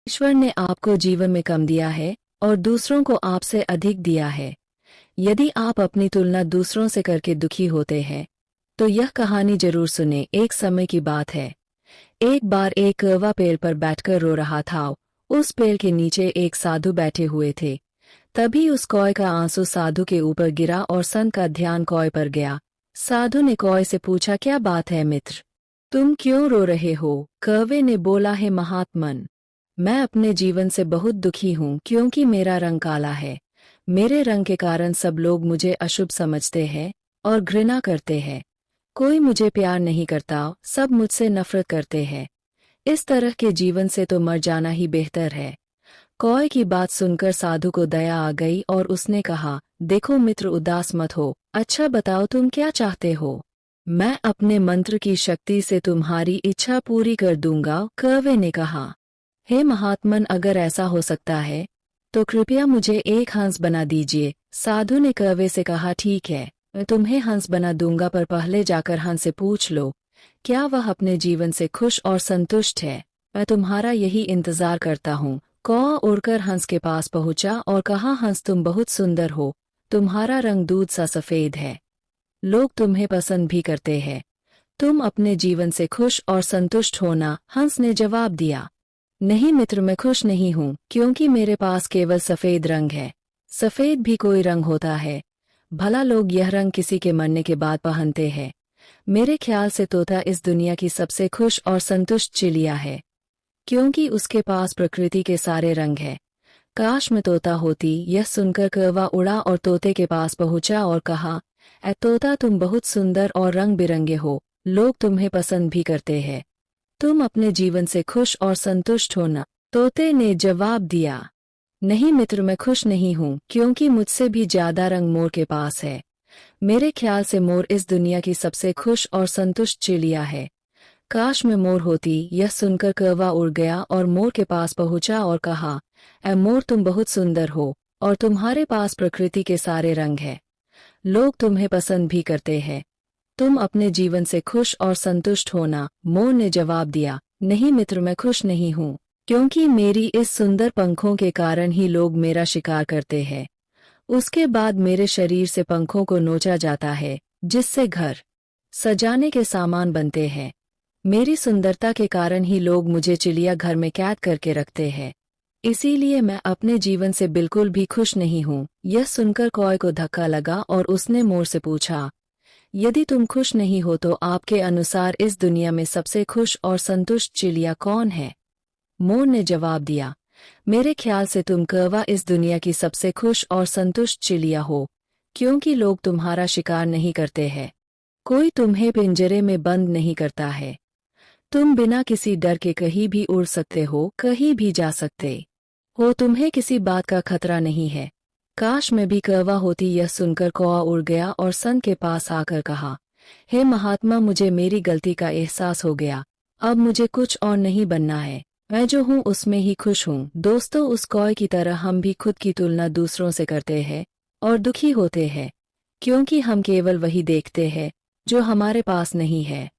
ईश्वर ने आपको जीवन में कम दिया है और दूसरों को आपसे अधिक दिया है। यदि आप अपनी तुलना दूसरों से करके दुखी होते हैं तो यह कहानी जरूर सुने। एक समय की बात है। एक बार एक कौवा पेड़ पर बैठकर रो रहा था। उस पेड़ के नीचे एक साधु बैठे हुए थे। तभी उस कौवे का आंसू साधु के ऊपर गिरा और संत का ध्यान कौवे पर गया। साधु ने कौवे से पूछा, क्या बात है मित्र, तुम क्यों रो रहे हो? कौवे ने बोला, है महात्मन, मैं अपने जीवन से बहुत दुखी हूँ क्योंकि मेरा रंग काला है। मेरे रंग के कारण सब लोग मुझे अशुभ समझते हैं और घृणा करते हैं। कोई मुझे प्यार नहीं करता, सब मुझसे नफरत करते हैं। इस तरह के जीवन से तो मर जाना ही बेहतर है। कौवे की बात सुनकर साधु को दया आ गई और उसने कहा, देखो मित्र, उदास मत हो। अच्छा बताओ तुम क्या चाहते हो? मैं अपने मंत्र की शक्ति से तुम्हारी इच्छा पूरी कर दूंगा। कौवे ने कहा, हे महात्मन, अगर ऐसा हो सकता है तो कृपया मुझे एक हंस बना दीजिए। साधु ने कौवे से कहा, ठीक है, मैं तुम्हें हंस बना दूंगा, पर पहले जाकर हंस से पूछ लो क्या वह अपने जीवन से खुश और संतुष्ट है। मैं तुम्हारा यही इंतजार करता हूँ। कौवा उड़कर हंस के पास पहुंचा और कहा, हंस, तुम बहुत सुंदर हो, तुम्हारा रंग दूध सा सफेद है, लोग तुम्हें पसंद भी करते हैं, तुम अपने जीवन से खुश और संतुष्ट होना। हंस ने जवाब दिया, नहीं मित्र, मैं खुश नहीं हूँ क्योंकि मेरे पास केवल सफेद रंग है। सफेद भी कोई रंग होता है, भला लोग यह रंग किसी के मरने के बाद पहनते हैं। मेरे ख्याल से तोता इस दुनिया की सबसे खुश और संतुष्ट चिड़िया है क्योंकि उसके पास प्रकृति के सारे रंग हैं। काश मैं तोता होती। यह सुनकर कौवा उड़ा और तोते के पास पहुंचा और कहा, ऐ तोता, तुम बहुत सुंदर और रंग बिरंगे हो, लोग तुम्हें पसंद भी करते हैं, तुम अपने जीवन से खुश और संतुष्ट होना। तोते ने जवाब दिया, नहीं मित्र, मैं खुश नहीं हूँ क्योंकि मुझसे भी ज्यादा रंग मोर के पास है। मेरे ख्याल से मोर इस दुनिया की सबसे खुश और संतुष्ट चिड़िया है। काश मैं मोर होती। यह सुनकर कौवा उड़ गया और मोर के पास पहुंचा और कहा, ऐ मोर, तुम बहुत सुंदर हो और तुम्हारे पास प्रकृति के सारे रंग हैं, लोग तुम्हें पसंद भी करते हैं, तुम अपने जीवन से खुश और संतुष्ट होना। मोर ने जवाब दिया, नहीं मित्र, मैं खुश नहीं हूँ क्योंकि मेरी इस सुंदर पंखों के कारण ही लोग मेरा शिकार करते हैं। उसके बाद मेरे शरीर से पंखों को नोचा जाता है जिससे घर सजाने के सामान बनते हैं। मेरी सुंदरता के कारण ही लोग मुझे चिड़ियाघर में कैद करके रखते हैं, इसीलिए मैं अपने जीवन से बिल्कुल भी खुश नहीं हूँ। यह सुनकर कौवे को धक्का लगा और उसने मोर से पूछा, यदि तुम खुश नहीं हो तो आपके अनुसार इस दुनिया में सबसे खुश और संतुष्ट चिड़िया कौन है? मोर ने जवाब दिया, मेरे ख्याल से तुम कौवा इस दुनिया की सबसे खुश और संतुष्ट चिड़िया हो क्योंकि लोग तुम्हारा शिकार नहीं करते हैं, कोई तुम्हें पिंजरे में बंद नहीं करता है, तुम बिना किसी डर के कहीं भी उड़ सकते हो, कहीं भी जा सकते हो, तुम्हें किसी बात का खतरा नहीं है। काश मैं भी कौवा होती। यह सुनकर कौवा उड़ गया और संत के पास आकर कहा, हे महात्मा, मुझे मेरी गलती का एहसास हो गया, अब मुझे कुछ और नहीं बनना है, मैं जो हूँ उसमें ही खुश हूँ। दोस्तों, उस कौवे की तरह हम भी खुद की तुलना दूसरों से करते हैं और दुखी होते हैं क्योंकि हम केवल वही देखते हैं जो हमारे पास नहीं है।